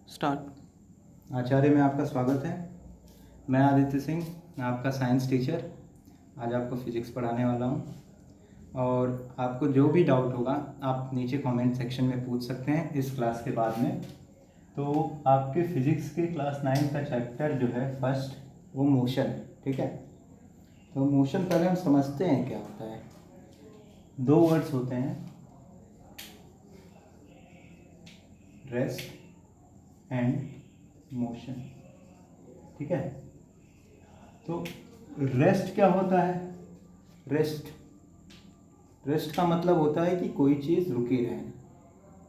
Start. आचार्य में आपका स्वागत है। मैं आदित्य सिंह, मैं आपका साइंस टीचर आज आपको फिज़िक्स पढ़ाने वाला हूँ। और आपको जो भी डाउट होगा आप नीचे कमेंट सेक्शन में पूछ सकते हैं इस क्लास के बाद में। तो आपके फिज़िक्स के क्लास 9 का चैप्टर जो है फर्स्ट वो मोशन है, ठीक है। तो मोशन पहले हम समझते हैं क्या होता है। दो वर्ड्स होते हैं, रेस्ट एंड मोशन, ठीक है। तो रेस्ट क्या होता है? रेस्ट का मतलब होता है कि कोई चीज़ रुकी रहे,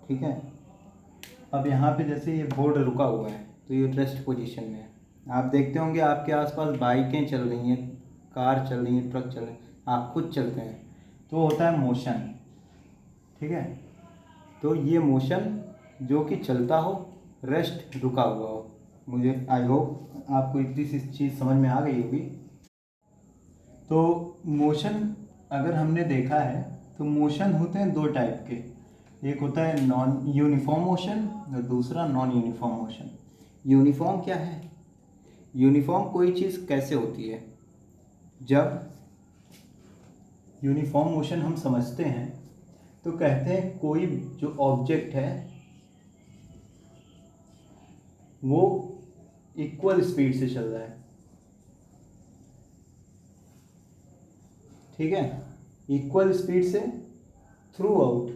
ठीक है। अब यहाँ पे जैसे ये बोर्ड रुका हुआ है तो ये रेस्ट पोजीशन में है। आप देखते होंगे आपके आसपास बाइकें चल रही हैं, कार चल रही हैं, ट्रक चल रहे हैं, आप खुद चलते हैं, तो होता है मोशन, ठीक है। तो ये मोशन जो कि चलता हो, रेस्ट रुका हुआ हो। मुझे आई होप आपको इतनी सी चीज़ समझ में आ गई होगी। तो मोशन अगर हमने देखा है तो मोशन होते हैं दो टाइप के, एक होता है नॉन यूनिफॉर्म मोशन और दूसरा नॉन यूनिफॉर्म मोशन। यूनिफॉर्म क्या है? यूनिफॉर्म कोई चीज़ कैसे होती है? जब यूनिफॉर्म मोशन हम समझते हैं तो कहते हैं कोई जो ऑब्जेक्ट है वो इक्वल स्पीड से चल रहा है, ठीक है, इक्वल स्पीड से थ्रू आउट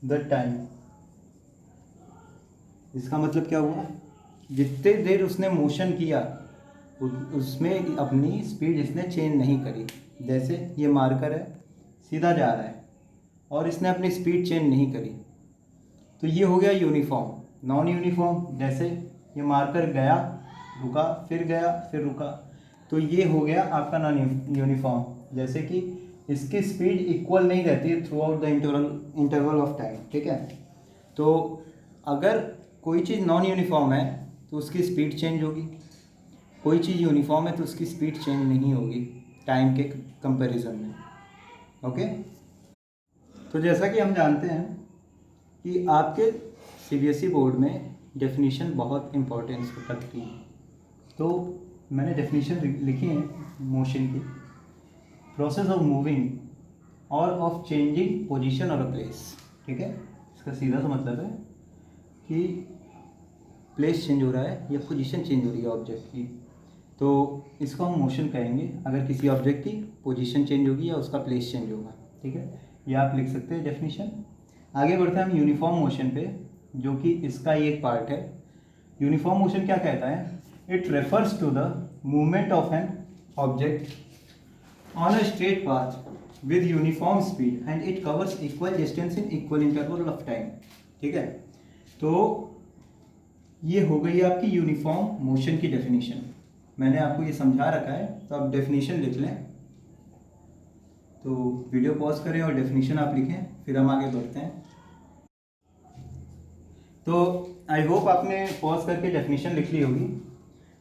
द टाइम। इसका मतलब क्या हुआ? जितने देर उसने मोशन किया उसमें अपनी स्पीड इसने चेंज नहीं करी। जैसे ये मार्कर है, सीधा जा रहा है और इसने अपनी स्पीड चेंज नहीं करी, तो ये हो गया यूनिफॉर्म। नॉन यूनिफॉर्म, जैसे ये मार्कर गया, रुका, फिर गया, फिर रुका, तो ये हो गया आपका नॉन यूनिफॉर्म। जैसे कि इसकी स्पीड इक्वल नहीं रहती है through out the interval of time, ठीक है। तो अगर कोई चीज़ नॉन यूनिफॉर्म है तो उसकी स्पीड चेंज होगी, कोई चीज़ यूनिफॉर्म है तो उसकी स्पीड चेंज नहीं होगी टाइम के कंपैरिजन में, ओके। तो जैसा कि हम जानते हैं कि आपके सीबीएसई बोर्ड में डेफिनेशन बहुत इम्पोर्टेंस रखती है। तो मैंने डेफिनेशन लिखी है मोशन की। प्रोसेस ऑफ मूविंग और ऑफ चेंजिंग पोजीशन और अ प्लेस, ठीक है। इसका सीधा सा मतलब है कि प्लेस चेंज हो रहा है या पोजीशन चेंज हो रही है ऑब्जेक्ट की, तो इसको हम मोशन कहेंगे अगर किसी ऑब्जेक्ट की पोजीशन चेंज होगी या उसका प्लेस चेंज होगा, ठीक है। ये आप लिख सकते हैं डेफिनेशन। आगे बढ़ते हैं हम यूनिफॉर्म मोशन पे, जो कि इसका ही एक पार्ट है। यूनिफॉर्म मोशन क्या कहता है? It refers to the movement of an object on a straight path with uniform speed and it covers equal distance in equal interval of time, ठीक है। तो ये हो गई आपकी यूनिफॉर्म मोशन की डेफिनेशन। मैंने आपको ये समझा रखा है तो आप डेफिनेशन लिख लें। तो वीडियो पॉज करें और डेफिनेशन आप लिखें, फिर हम आगे बढ़ते हैं। तो आई होप आपने पॉज करके डेफिनेशन लिख ली होगी।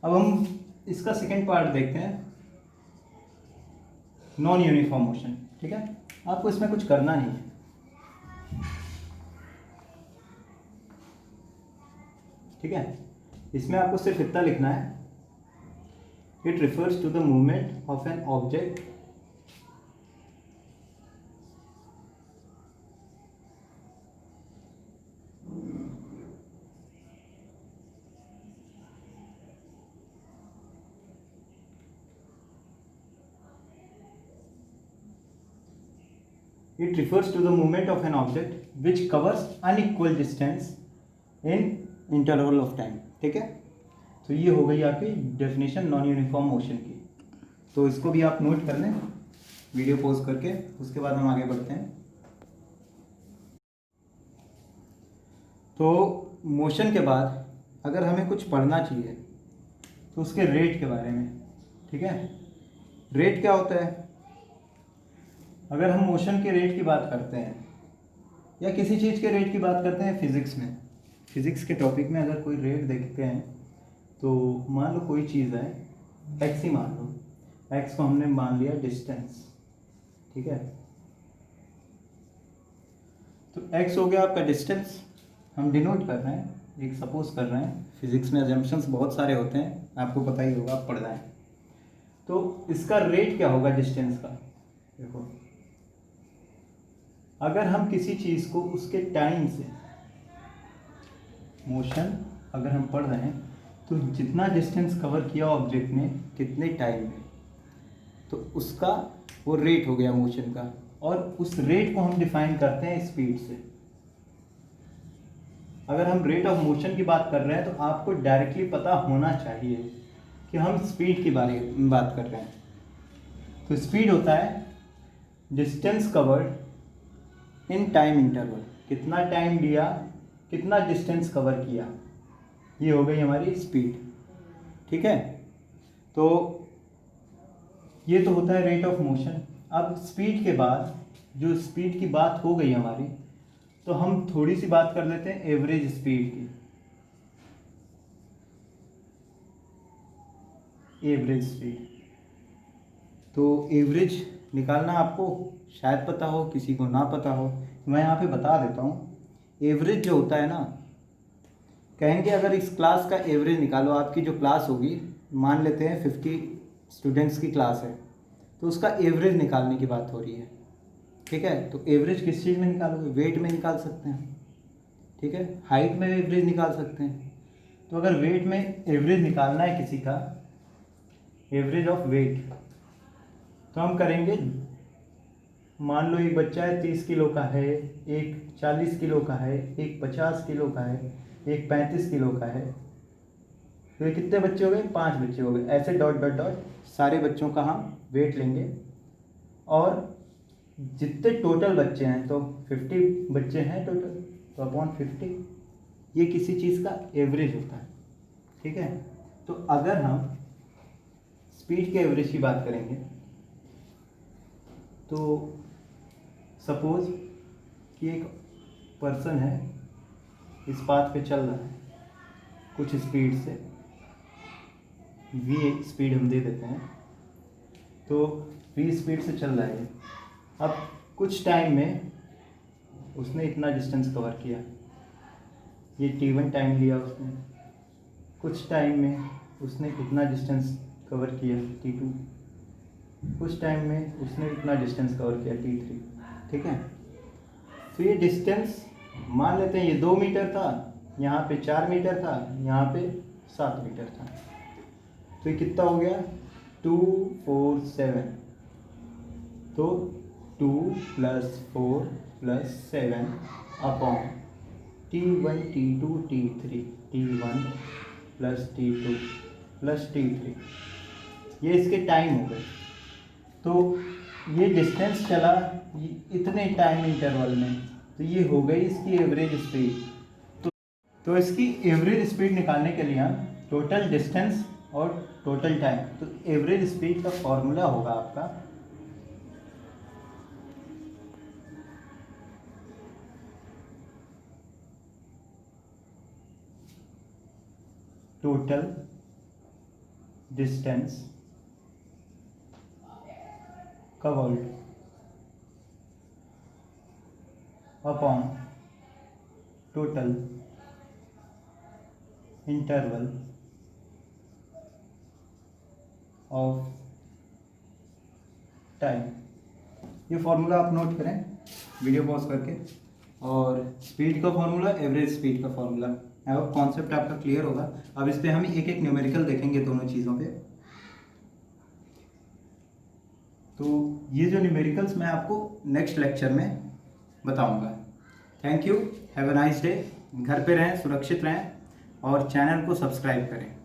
अब हम इसका सेकेंड पार्ट देखते हैं, नॉन यूनिफॉर्म मोशन, ठीक है। आपको इसमें कुछ करना नहीं है, ठीक है। इसमें आपको सिर्फ इतना लिखना है, it refers to the movement of an object it refers to the movement of an object which covers unequal distance in interval of time, ठीक है। तो ये हो गई आपकी डेफिनेशन नॉन यूनिफॉर्म मोशन की। तो इसको भी आप नोट कर लें वीडियो पॉज करके, उसके बाद हम आगे बढ़ते हैं। तो मोशन के बाद अगर हमें कुछ पढ़ना चाहिए तो उसके रेट के बारे में, ठीक है। रेट क्या होता है? अगर हम मोशन के रेट की बात करते हैं या किसी चीज़ के रेट की बात करते हैं फिज़िक्स में, फिज़िक्स के टॉपिक में अगर कोई रेट देखते हैं तो मान लो कोई चीज़ है एक्स ही मान लो, एक्स को हमने मान लिया डिस्टेंस, ठीक है। तो x हो गया आपका डिस्टेंस, हम डिनोट कर रहे हैं, एक सपोज कर रहे हैं, फिजिक्स में अजम्पशंस बहुत सारे होते हैं, आपको पता ही होगा, आप पढ़ रहे हैं। तो इसका रेट क्या होगा डिस्टेंस का? देखो, अगर हम किसी चीज़ को उसके टाइम से, मोशन अगर हम पढ़ रहे हैं तो जितना डिस्टेंस कवर किया ऑब्जेक्ट ने कितने टाइम में, तो उसका वो रेट हो गया मोशन का, और उस रेट को हम डिफाइन करते हैं स्पीड से। अगर हम रेट ऑफ मोशन की बात कर रहे हैं तो आपको डायरेक्टली पता होना चाहिए कि हम स्पीड के बारे में बात कर रहे हैं। तो स्पीड होता है distance covered in time interval, कितना टाइम लिया, कितना डिस्टेंस कवर किया, ये हो गई हमारी स्पीड। ठीक है, तो ये तो होता है रेट ऑफ मोशन। अब स्पीड के बाद जो स्पीड की बात हो गई हमारी, तो हम थोड़ी सी बात कर लेते हैं एवरेज स्पीड की। एवरेज स्पीड, तो एवरेज निकालना आपको शायद पता हो, किसी को ना पता हो, मैं यहाँ पे बता देता हूँ। एवरेज जो होता है ना, कहेंगे अगर इस क्लास का एवरेज निकालो, आपकी जो क्लास होगी, मान लेते हैं 50 स्टूडेंट्स की क्लास है, तो उसका एवरेज निकालने की बात हो रही है। ठीक है, तो एवरेज किस चीज़ में निकालोगे? वेट में निकाल सकते हैं। ठीक है, हाइट में एवरेज निकाल सकते हैं। तो अगर वेट में एवरेज निकालना है किसी का, एवरेज ऑफ वेट, तो हम करेंगे, मान लो एक बच्चा है 30 किलो का है, एक 40 किलो का है, एक 50 किलो का है, एक 35 किलो का है, तो ये कितने बच्चे हो गए? 5 बच्चे हो गए। ऐसे डॉट डॉट डॉट सारे बच्चों का हम वेट लेंगे, और जितने टोटल बच्चे हैं, तो 50 बच्चे हैं टोटल, तो अपॉन 50, ये किसी चीज़ का एवरेज होता है। ठीक है, तो अगर हम स्पीड के एवरेज की बात करेंगे, तो सपोज कि एक पर्सन है, इस पाथ पे चल रहा है कुछ स्पीड से, v स्पीड हम दे देते हैं, तो v स्पीड से चल रहा है। अब कुछ टाइम में उसने इतना डिस्टेंस कवर किया, ये t1 टाइम लिया उसने। कुछ टाइम में उसने कितना डिस्टेंस कवर किया, t2। कुछ टाइम में उसने इतना डिस्टेंस कवर किया, t3। ठीक है, तो ये डिस्टेंस मान लेते हैं ये 2 मीटर था, यहाँ पे 4 मीटर था, यहाँ पे 7 मीटर था, तो ये कितना हो गया? 2 4 7। तो 2 + 4 + 7 upon t1 t2 t3, t1 + t2 + t3, ये इसके टाइम हो गए। तो ये डिस्टेंस चला इतने टाइम इंटरवल में, तो ये हो गई इसकी एवरेज स्पीड। तो इसकी एवरेज स्पीड निकालने के लिए हम टोटल डिस्टेंस और टोटल टाइम, तो एवरेज स्पीड का फॉर्मूला होगा आपका total distance covered upon total interval of time. ये फॉर्मूला आप नोट करें वीडियो पॉज करके, और स्पीड का फॉर्मूला, एवरेज स्पीड का फॉर्मूला। आई होप कॉन्सेप्ट आपका क्लियर होगा। अब इस पर हम एक एक न्यूमेरिकल देखेंगे दोनों चीज़ों पे। तो ये जो न्यूमेरिकल्स मैं आपको नेक्स्ट लेक्चर में बताऊंगा। Thank you, have a nice day. घर पे रहें, सुरक्षित रहें, और चैनल को सब्सक्राइब करें।